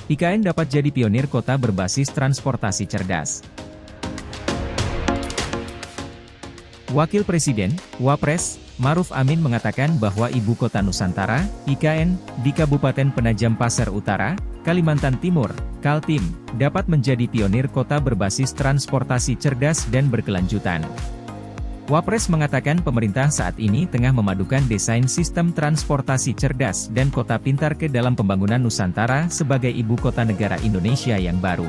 IKN dapat jadi pionir kota berbasis transportasi cerdas. Wakil Presiden, Wapres, Maruf Amin mengatakan bahwa Ibu Kota Nusantara, IKN, di Kabupaten Penajam Pasir Utara, Kalimantan Timur, Kaltim, dapat menjadi pionir kota berbasis transportasi cerdas dan berkelanjutan. Wapres mengatakan pemerintah saat ini tengah memadukan desain sistem transportasi cerdas dan kota pintar ke dalam pembangunan Nusantara sebagai ibu kota negara Indonesia yang baru.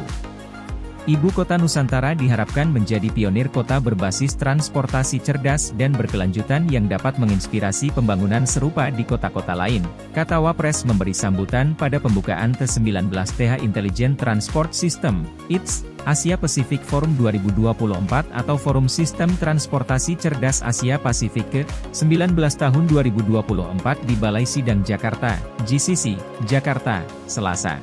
Ibu Kota Nusantara diharapkan menjadi pionir kota berbasis transportasi cerdas dan berkelanjutan yang dapat menginspirasi pembangunan serupa di kota-kota lain, kata Wapres memberi sambutan pada pembukaan ke-19 TH Intelligent Transport System, ITS, Asia Pacific Forum 2024 atau Forum Sistem Transportasi Cerdas Asia Pasifik ke-19 tahun 2024 di Balai Sidang Jakarta, GCC, Jakarta, Selasa.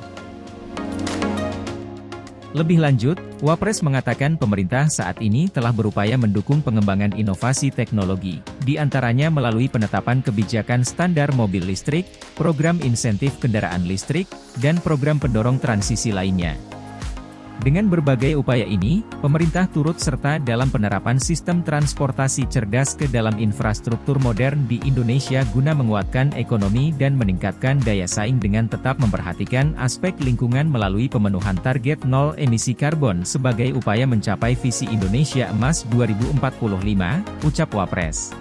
Lebih lanjut, Wapres mengatakan pemerintah saat ini telah berupaya mendukung pengembangan inovasi teknologi, di antaranya melalui penetapan kebijakan standar mobil listrik, program insentif kendaraan listrik, dan program pendorong transisi lainnya. Dengan berbagai upaya ini, pemerintah turut serta dalam penerapan sistem transportasi cerdas ke dalam infrastruktur modern di Indonesia guna menguatkan ekonomi dan meningkatkan daya saing dengan tetap memperhatikan aspek lingkungan melalui pemenuhan target nol emisi karbon sebagai upaya mencapai visi Indonesia Emas 2045, ucap Wapres.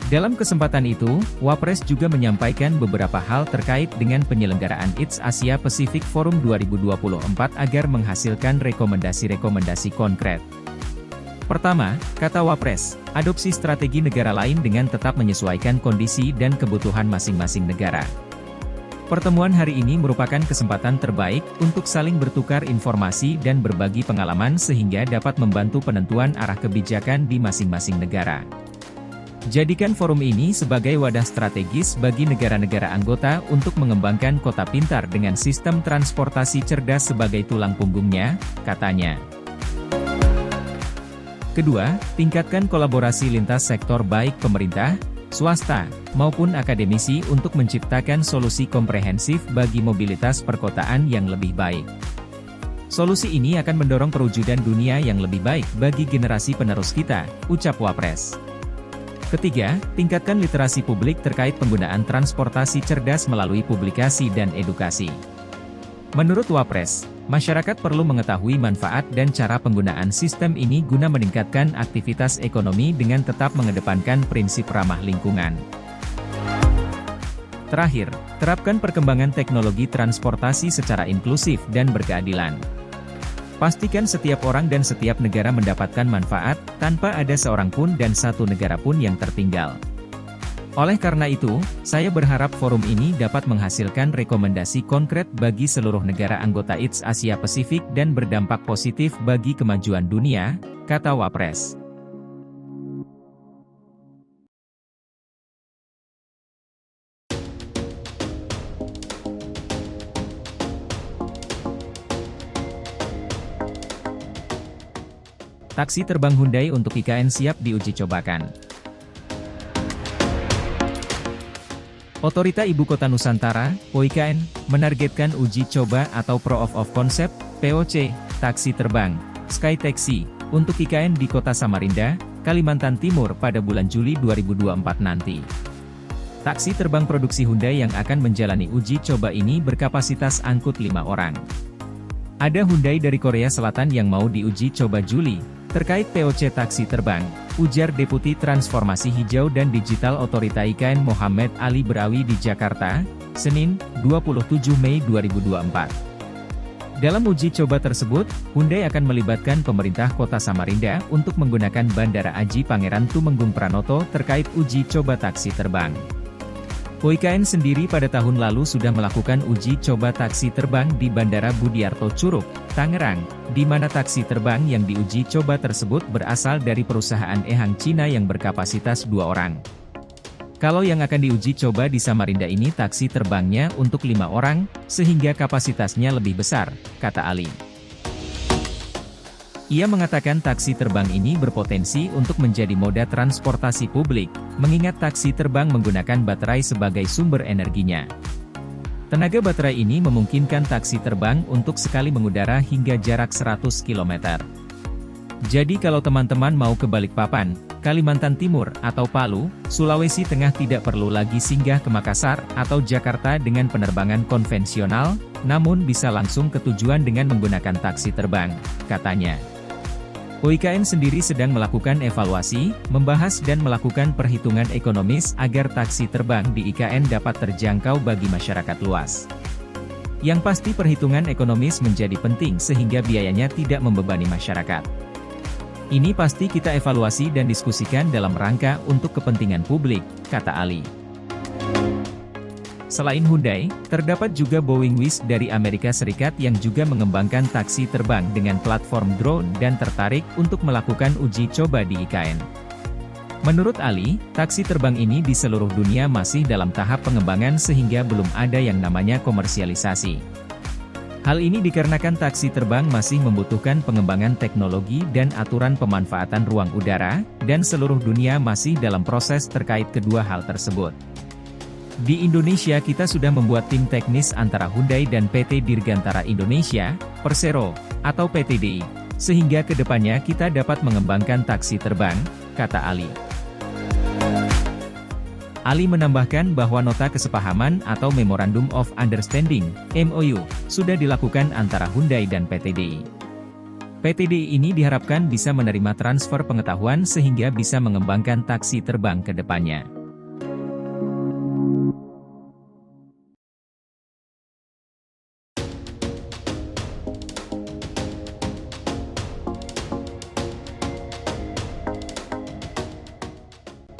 Dalam kesempatan itu, Wapres juga menyampaikan beberapa hal terkait dengan penyelenggaraan ITS Asia Pacific Forum 2024 agar menghasilkan rekomendasi-rekomendasi konkret. Pertama, kata Wapres, adopsi strategi negara lain dengan tetap menyesuaikan kondisi dan kebutuhan masing-masing negara. Pertemuan hari ini merupakan kesempatan terbaik untuk saling bertukar informasi dan berbagi pengalaman sehingga dapat membantu penentuan arah kebijakan di masing-masing negara. Jadikan forum ini sebagai wadah strategis bagi negara-negara anggota untuk mengembangkan kota pintar dengan sistem transportasi cerdas sebagai tulang punggungnya, katanya. Kedua, tingkatkan kolaborasi lintas sektor baik pemerintah, swasta, maupun akademisi untuk menciptakan solusi komprehensif bagi mobilitas perkotaan yang lebih baik. Solusi ini akan mendorong perwujudan dunia yang lebih baik bagi generasi penerus kita, ucap Wapres. Ketiga, tingkatkan literasi publik terkait penggunaan transportasi cerdas melalui publikasi dan edukasi. Menurut Wapres, masyarakat perlu mengetahui manfaat dan cara penggunaan sistem ini guna meningkatkan aktivitas ekonomi dengan tetap mengedepankan prinsip ramah lingkungan. Terakhir, terapkan perkembangan teknologi transportasi secara inklusif dan berkeadilan. Pastikan setiap orang dan setiap negara mendapatkan manfaat, tanpa ada seorang pun dan satu negara pun yang tertinggal. Oleh karena itu, saya berharap forum ini dapat menghasilkan rekomendasi konkret bagi seluruh negara anggota ITS Asia Pasifik dan berdampak positif bagi kemajuan dunia, kata Wapres. Taksi terbang Hyundai untuk IKN siap diuji cobakan. Otorita Ibu Kota Nusantara, OIKN, menargetkan uji coba atau Proof of Concept, POC, taksi terbang, Sky Taxi, untuk IKN di Kota Samarinda, Kalimantan Timur pada bulan Juli 2024 nanti. Taksi terbang produksi Hyundai yang akan menjalani uji coba ini berkapasitas angkut 5 orang. Ada Hyundai dari Korea Selatan yang mau diuji coba Juli. Terkait POC taksi terbang, ujar Deputi Transformasi Hijau dan Digital Otorita IKN Muhammad Ali Berawi di Jakarta, Senin, 27 Mei 2024. Dalam uji coba tersebut, Hyundai akan melibatkan pemerintah Kota Samarinda untuk menggunakan Bandara Aji Pangeran Tumenggung Pranoto terkait uji coba taksi terbang. OIKN sendiri pada tahun lalu sudah melakukan uji coba taksi terbang di Bandara Budiarto Curug, Tangerang, di mana taksi terbang yang diuji coba tersebut berasal dari perusahaan Ehang Cina yang berkapasitas 2 orang. Kalau yang akan diuji coba di Samarinda ini taksi terbangnya untuk 5 orang, sehingga kapasitasnya lebih besar, kata Ali. Ia mengatakan taksi terbang ini berpotensi untuk menjadi moda transportasi publik, mengingat taksi terbang menggunakan baterai sebagai sumber energinya. Tenaga baterai ini memungkinkan taksi terbang untuk sekali mengudara hingga jarak 100 km. Jadi kalau teman-teman mau ke Balikpapan, Kalimantan Timur, atau Palu, Sulawesi Tengah tidak perlu lagi singgah ke Makassar atau Jakarta dengan penerbangan konvensional, namun bisa langsung ke tujuan dengan menggunakan taksi terbang, katanya. UIKN sendiri sedang melakukan evaluasi, membahas dan melakukan perhitungan ekonomis agar taksi terbang di IKN dapat terjangkau bagi masyarakat luas. Yang pasti perhitungan ekonomis menjadi penting sehingga biayanya tidak membebani masyarakat. Ini pasti kita evaluasi dan diskusikan dalam rangka untuk kepentingan publik, kata Ali. Selain Hyundai, terdapat juga Boeing Wizz dari Amerika Serikat yang juga mengembangkan taksi terbang dengan platform drone dan tertarik untuk melakukan uji coba di IKN. Menurut Ali, taksi terbang ini di seluruh dunia masih dalam tahap pengembangan sehingga belum ada yang namanya komersialisasi. Hal ini dikarenakan taksi terbang masih membutuhkan pengembangan teknologi dan aturan pemanfaatan ruang udara, dan seluruh dunia masih dalam proses terkait kedua hal tersebut. Di Indonesia kita sudah membuat tim teknis antara Hyundai dan PT Dirgantara Indonesia, Persero, atau PTDI, sehingga kedepannya kita dapat mengembangkan taksi terbang, kata Ali. Ali menambahkan bahwa nota kesepahaman atau Memorandum of Understanding, MOU, sudah dilakukan antara Hyundai dan PTDI. PTDI ini diharapkan bisa menerima transfer pengetahuan sehingga bisa mengembangkan taksi terbang ke depannya.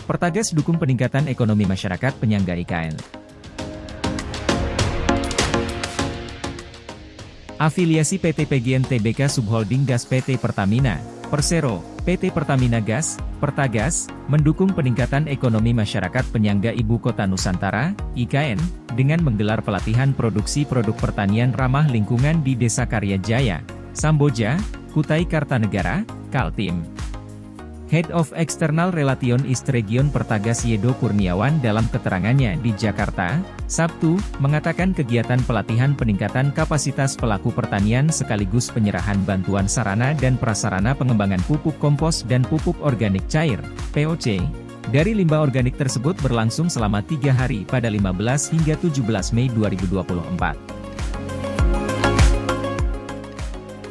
Pertagas dukung peningkatan ekonomi masyarakat penyangga IKN. Afiliasi PT PGN Tbk Subholding Gas PT Pertamina, Persero, PT Pertamina Gas, Pertagas, mendukung peningkatan ekonomi masyarakat penyangga Ibu Kota Nusantara, IKN, dengan menggelar pelatihan produksi produk pertanian ramah lingkungan di Desa Karya Jaya, Samboja, Kutai Kartanegara, Kaltim. Head of External Relation East Region Pertagas Yedo Kurniawan dalam keterangannya di Jakarta, Sabtu, mengatakan kegiatan pelatihan peningkatan kapasitas pelaku pertanian sekaligus penyerahan bantuan sarana dan prasarana pengembangan pupuk kompos dan pupuk organik cair, POC, dari limbah organik tersebut berlangsung selama 3 hari pada 15 hingga 17 Mei 2024.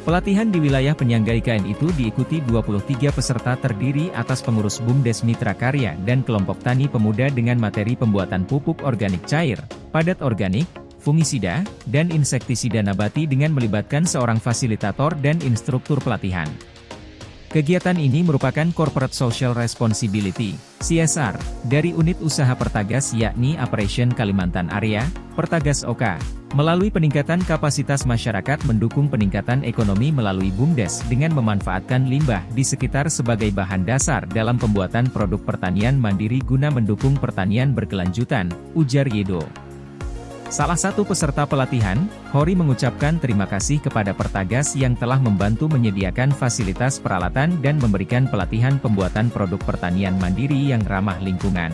Pelatihan di wilayah penyangga IKN itu diikuti 23 peserta terdiri atas pengurus BUMDes Mitra Karya dan kelompok tani pemuda dengan materi pembuatan pupuk organik cair, padat organik, fungisida, dan insektisida nabati dengan melibatkan seorang fasilitator dan instruktur pelatihan. Kegiatan ini merupakan Corporate Social Responsibility, CSR, dari unit usaha Pertagas yakni Operation Kalimantan Area, Pertagas OK, melalui peningkatan kapasitas masyarakat mendukung peningkatan ekonomi melalui BUMDes dengan memanfaatkan limbah di sekitar sebagai bahan dasar dalam pembuatan produk pertanian mandiri guna mendukung pertanian berkelanjutan, ujar Yedo. Salah satu peserta pelatihan, Hori mengucapkan terima kasih kepada Pertagas yang telah membantu menyediakan fasilitas peralatan dan memberikan pelatihan pembuatan produk pertanian mandiri yang ramah lingkungan.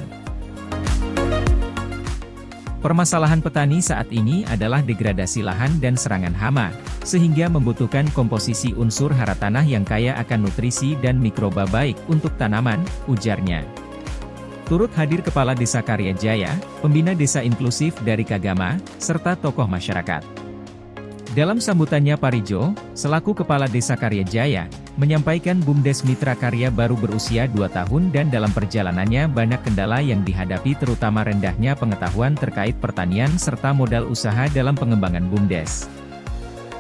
Permasalahan petani saat ini adalah degradasi lahan dan serangan hama, sehingga membutuhkan komposisi unsur hara tanah yang kaya akan nutrisi dan mikroba baik untuk tanaman, ujarnya. Turut hadir Kepala Desa Karya Jaya, pembina desa inklusif dari Kagama, serta tokoh masyarakat. Dalam sambutannya Parijo, selaku Kepala Desa Karya Jaya, menyampaikan BUMDes Mitra Karya baru berusia 2 tahun dan dalam perjalanannya banyak kendala yang dihadapi terutama rendahnya pengetahuan terkait pertanian serta modal usaha dalam pengembangan BUMDes.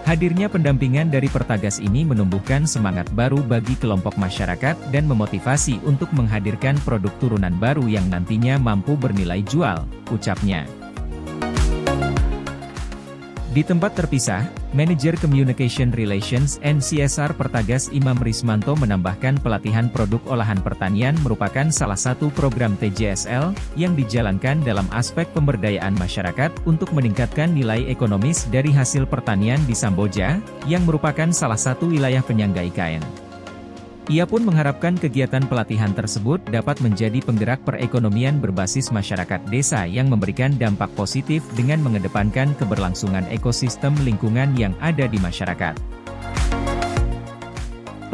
Hadirnya pendampingan dari Pertagas ini menumbuhkan semangat baru bagi kelompok masyarakat dan memotivasi untuk menghadirkan produk turunan baru yang nantinya mampu bernilai jual, ucapnya. Di tempat terpisah, Manajer Communication Relations and CSR Pertagas Imam Rismanto menambahkan pelatihan produk olahan pertanian merupakan salah satu program TJSL yang dijalankan dalam aspek pemberdayaan masyarakat untuk meningkatkan nilai ekonomis dari hasil pertanian di Samboja, yang merupakan salah satu wilayah penyangga IKN. Ia pun mengharapkan kegiatan pelatihan tersebut dapat menjadi penggerak perekonomian berbasis masyarakat desa yang memberikan dampak positif dengan mengedepankan keberlangsungan ekosistem lingkungan yang ada di masyarakat.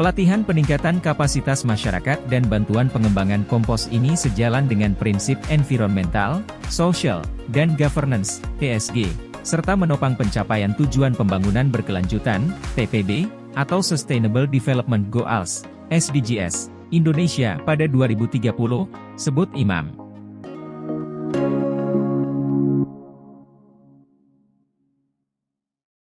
Pelatihan peningkatan kapasitas masyarakat dan bantuan pengembangan kompos ini sejalan dengan prinsip environmental, social, dan governance (ESG), serta menopang pencapaian tujuan pembangunan berkelanjutan (TPB) atau Sustainable Development Goals (SDGs) Indonesia pada 2030, sebut Imam.